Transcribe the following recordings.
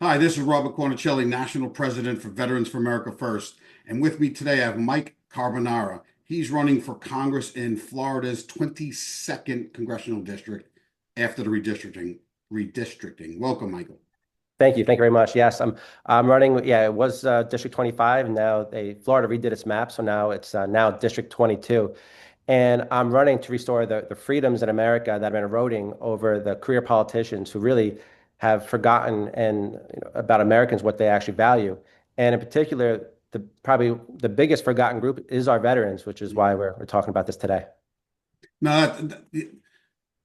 Hi, this is Robert Cornicelli, National President for Veterans for America First. And with me today, I have Mike Carbonara. He's running for Congress in Florida's 22nd Congressional District after the redistricting. Welcome, Michael. Thank you. Thank you very much. Yes, I'm running. Yeah, it was District 25, and now Florida redid its map, so now it's now District 22. And I'm running to restore the freedoms in America that have been eroding over the career politicians who really have forgotten about Americans what they actually value. And in particular, probably the biggest forgotten group is our veterans, which is why we're talking about this today. Now,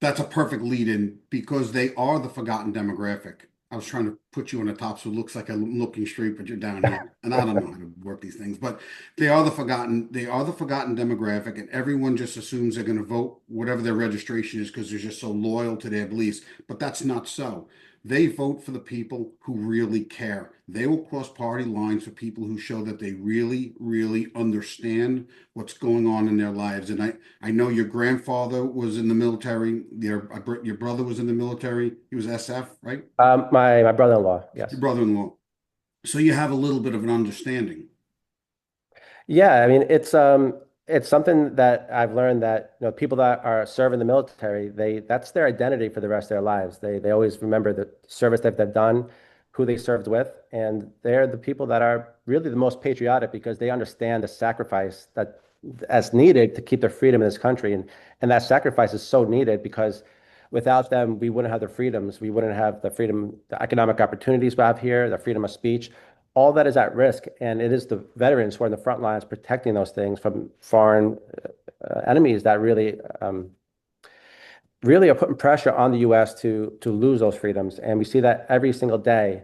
that's a perfect lead in because they are the forgotten demographic. I was trying to put you on the top so it looks like I'm looking straight, but you're down here. And I don't know how to work these things, but they are the forgotten demographic, and everyone just assumes they're going to vote whatever their registration is because they're just so loyal to their beliefs. But that's not so. They vote for the people who really care. They will cross party lines for people who show that they really, really understand what's going on in their lives. And I know your grandfather was in the military. Your brother was in the military. He was SF, right? My brother-in-law, Your yes. brother-in-law. So you have a little bit of an understanding. Yeah, I mean it's something that I've learned that people that are serving the military, that's their identity for the rest of their lives. They always remember the service that they've done, who they served with, and they're the people that are really the most patriotic because they understand the sacrifice that as needed to keep their freedom in this country. And that sacrifice is so needed because without them, we wouldn't have the freedoms. We wouldn't have the freedom, the economic opportunities we have here, the freedom of speech. All that is at risk, and it is the veterans who are in the front lines protecting those things from foreign enemies that really are putting pressure on the U.S. to lose those freedoms, and we see that every single day.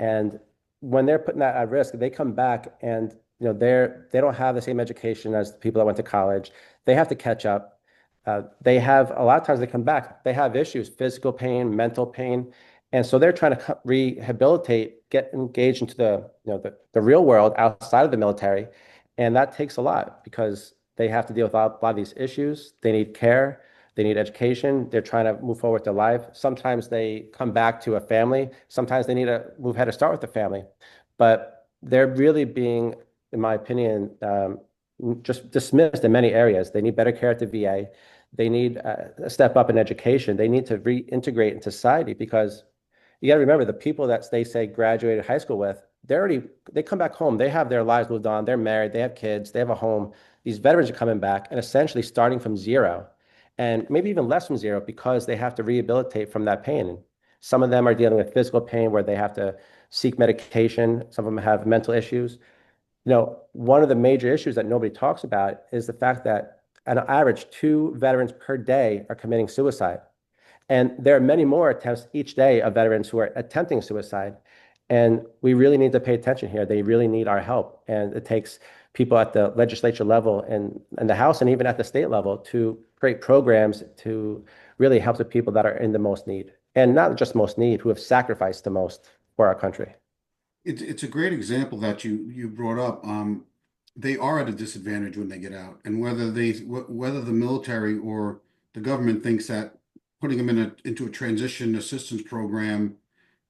And when they're putting that at risk, they come back, and they don't have the same education as the people that went to college. They have to catch up. They have a lot of times they come back, they have issues, physical pain, mental pain, and so they're trying to rehabilitate, get engaged into the real world outside of the military, and that takes a lot because they have to deal with a lot of these issues. They need care, they need education. They're trying to move forward with their life. Sometimes they come back to a family. Sometimes they need to move ahead to start with the family, but they're really being, in my opinion, just dismissed in many areas. They need better care at the VA. They need a step up in education. They need to reintegrate in society because you got to remember the people that they say graduated high school with, they come back home. They have their lives moved on. They're married. They have kids. They have a home. These veterans are coming back and essentially starting from zero and maybe even less from zero because they have to rehabilitate from that pain. And some of them are dealing with physical pain where they have to seek medication. Some of them have mental issues. One of the major issues that nobody talks about is the fact that on average, two veterans per day are committing suicide. And there are many more attempts each day of veterans who are attempting suicide. And we really need to pay attention here. They really need our help. And it takes people at the legislature level and the House and even at the state level to create programs to really help the people that are in the most need. And not just most need, who have sacrificed the most for our country. It's a great example that you brought up. They are at a disadvantage when they get out, and whether the military or the government thinks that putting them into a transition assistance program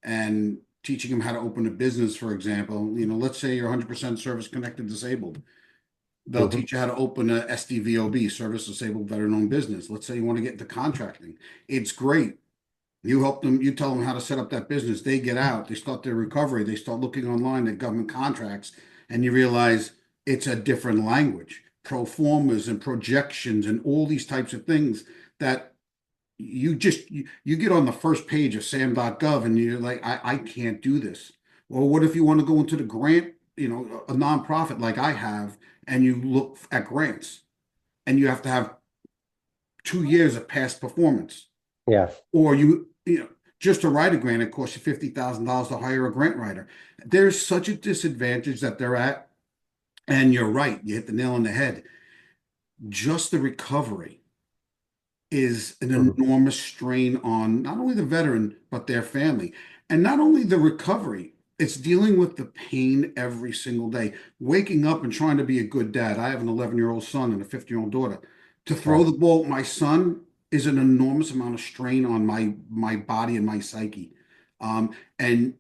and teaching them how to open a business, for example, let's say you're 100% service connected disabled. They'll Mhm. teach you how to open a SDVOB, service disabled veteran owned business. Let's say you want to get into contracting. It's great. You help them, you tell them how to set up that business. They get out, they start their recovery, they start looking online at government contracts, and you realize it's a different language, pro formas and projections and all these types of things that you get on the first page of sam.gov and you're like, I can't do this. Well, what if you want to go into the grant, a nonprofit like I have, and you look at grants and you have to have 2 years of past performance, Yeah. or just to write a grant, it costs you $50,000 to hire a grant writer. There's such a disadvantage that they're at, and you're right, you hit the nail on the head. Just the recovery is an Mhm. enormous strain on not only the veteran but their family, and not only the recovery. It's dealing with the pain every single day, waking up and trying to be a good dad. I have an 11-year-old son and a 50-year-old daughter. To throw Yeah. the ball at my son is an enormous amount of strain on my body and my psyche. And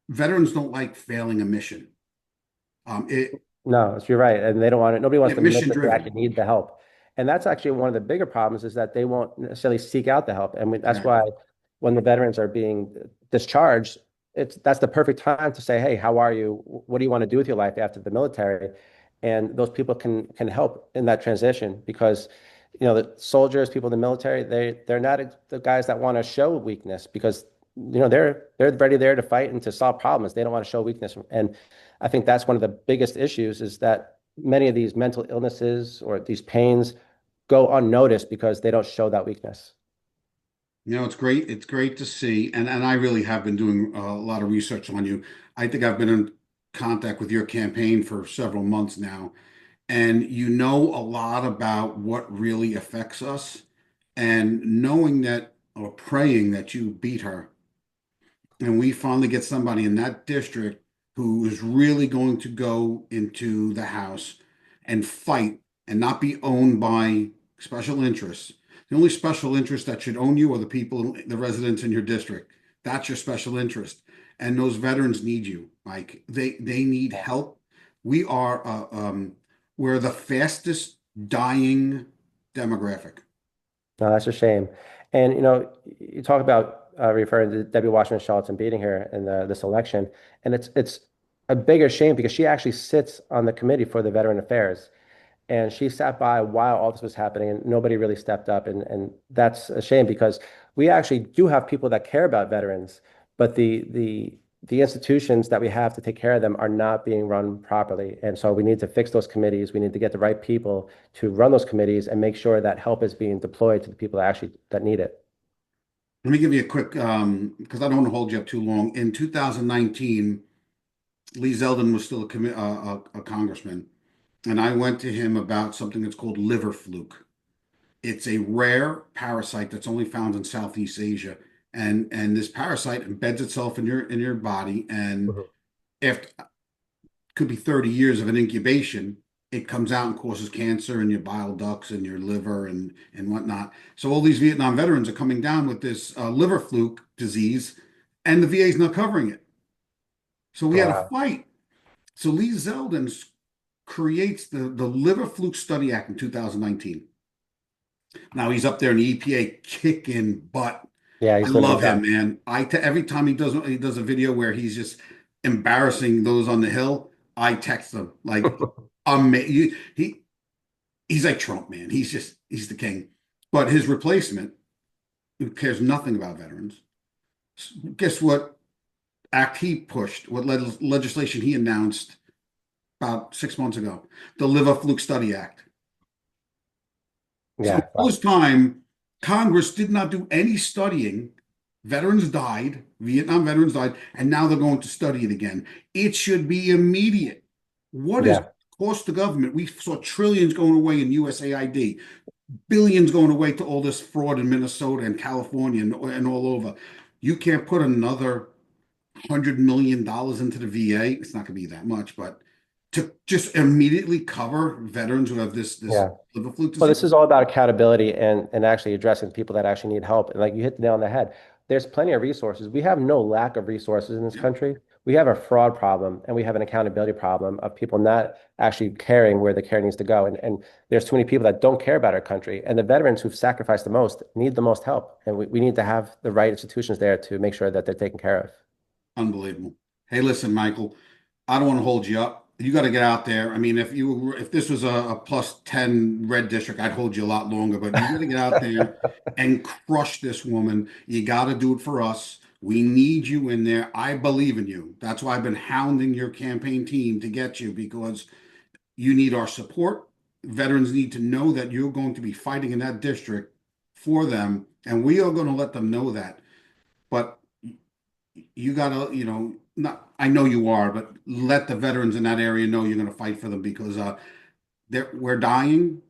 veterans don't like failing a mission. It No, you're right. And they don't want it. Nobody wants Yeah, to admit mission that they driven. actually need the help. And that's actually one of the bigger problems is that they won't necessarily seek out the help. And that's Exactly. why when the veterans are being discharged, that's the perfect time to say, hey, how are you? What do you want to do with your life after the military? And those people can help in that transition because the soldiers, people in the military, they're not the guys that want to show weakness because they're ready there to fight and to solve problems. They don't want to show weakness. And I think that's one of the biggest issues is that many of these mental illnesses or these pains go unnoticed because they don't show that weakness. It's great. It's great to see. And I really have been doing a lot of research on you. I think I've been in contact with your campaign for several months now. And you know a lot about what really affects us. And knowing that or praying that you beat her and we finally get somebody in that district who is really going to go into the House and fight and not be owned by special interests. The only special interest that should own you are the people, the residents in your district. That's your special interest. And those veterans need you, Mike. They need help. We are we're the fastest dying demographic. No, that's a shame. And you talk about referring to Debbie Wasserman Schultz and beating her in this election, and it's a bigger shame because she actually sits on the committee for the Veteran Affairs. And she sat by while all this was happening and nobody really stepped up and that's a shame because we actually do have people that care about veterans, but the institutions that we have to take care of them are not being run properly, and so we need to fix those committees. We need to get the right people to run those committees and make sure that help is being deployed to the people that actually that need it. Let me give you a quick, because I don't want to hold you up too long. In 2019, Lee Zeldin was still a congressman, and I went to him about something that's called liver fluke. It's a rare parasite that's only found in Southeast Asia, and this parasite embeds itself in your body, and Mhm. after could be 30 years of an incubation, it comes out and causes cancer in your bile ducts and your liver and whatnot. So all these Vietnam veterans are coming down with this liver fluke disease, and the VA is not covering it. So we had a Wow. fight. So Lee Zeldin creates the Liver Fluke Study Act in 2019. Now he's up there in the EPA kicking butt. Yeah, I he's doing a good love him, job. man. Every time he does a video where he's just embarrassing those on the Hill, I text him like, he's like Trump, man. He's the king. But his replacement, who cares nothing about veterans, guess what act he pushed? What legislation he announced about 6 months ago? The Liver Fluke Study Act. So Yeah. all Wow. this time, Congress did not do any studying. Veterans died, Vietnam veterans died, and now they're going to study it again. It should be immediate. What is Yeah. cost to government? We saw trillions going away in USAID, billions going away to all this fraud in Minnesota and California and all over. You can't put another $100 million into the VA. It's not going to be that much, but to just immediately cover veterans who have this Yeah. liver fluke Well, disease. this is all about accountability and actually addressing people that actually need help. And like you hit the nail on the head. There's plenty of resources. We have no lack of resources in this Yeah, country. We have a fraud problem and we have an accountability problem of people not actually caring where the care needs to go. And there's too many people that don't care about our country. And the veterans who've sacrificed the most need the most help. And we need to have the right institutions there to make sure that they're taken care of. unbelievable. Hey, listen, Michael, I don't want to hold you up. You got to get out there. I mean, if this was a plus 10 red district, I'd hold you a lot longer, but you got to get out there and crush this woman. You got to do it for us. We need you in there. I believe in you. That's why I've been hounding your campaign team to get you because you need our support. Veterans need to know that you're going to be fighting in that district for them, and we are going to let them know that. But you gotta, not, I know you are, but let the veterans in that area know you're gonna fight for them because we're dying,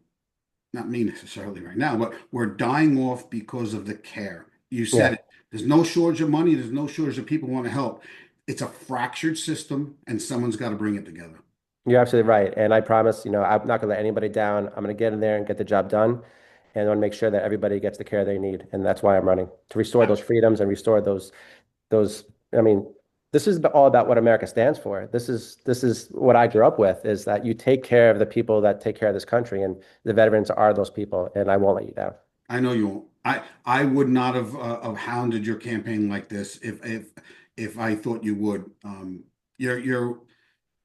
not me necessarily right now, but we're dying off because of the care. You said Yeah. it. There's no shortage of money, there's no shortage of people who want to help. It's a fractured system and someone's got to bring it together. You're absolutely right. And I promise, I'm not going to let anybody down. I'm going to get in there and get the job done. And I want to make sure that everybody gets the care they need. And that's why I'm running to restore I, those freedoms and restore those, I mean, this is all about what America stands for. This is what I grew up with, is that you take care of the people that take care of this country, and the veterans are those people, and I won't let you down. I know you won't. I would not have hounded your campaign like this if I thought you would. You're you're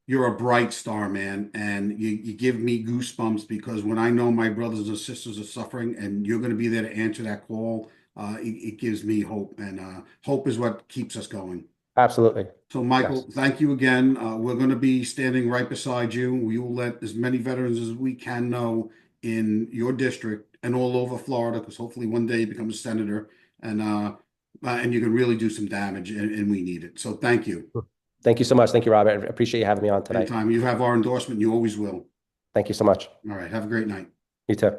you're a bright star, man, and you give me goosebumps because when I know my brothers and sisters are suffering, and you're going to be there to answer that call, it gives me hope, and hope is what keeps us going. Absolutely. So, Yes. Michael, thank you again. We're going to be standing right beside you. We will let as many veterans as we can know in your district and all over Florida, because hopefully one day you become a senator and you can really do some damage, and we need it. So, thank you. Thank you so much. Thank you, Robert. I appreciate you having me on tonight. Anytime you have our endorsement, you always will. Thank you so much. All right. Have a great night. You too.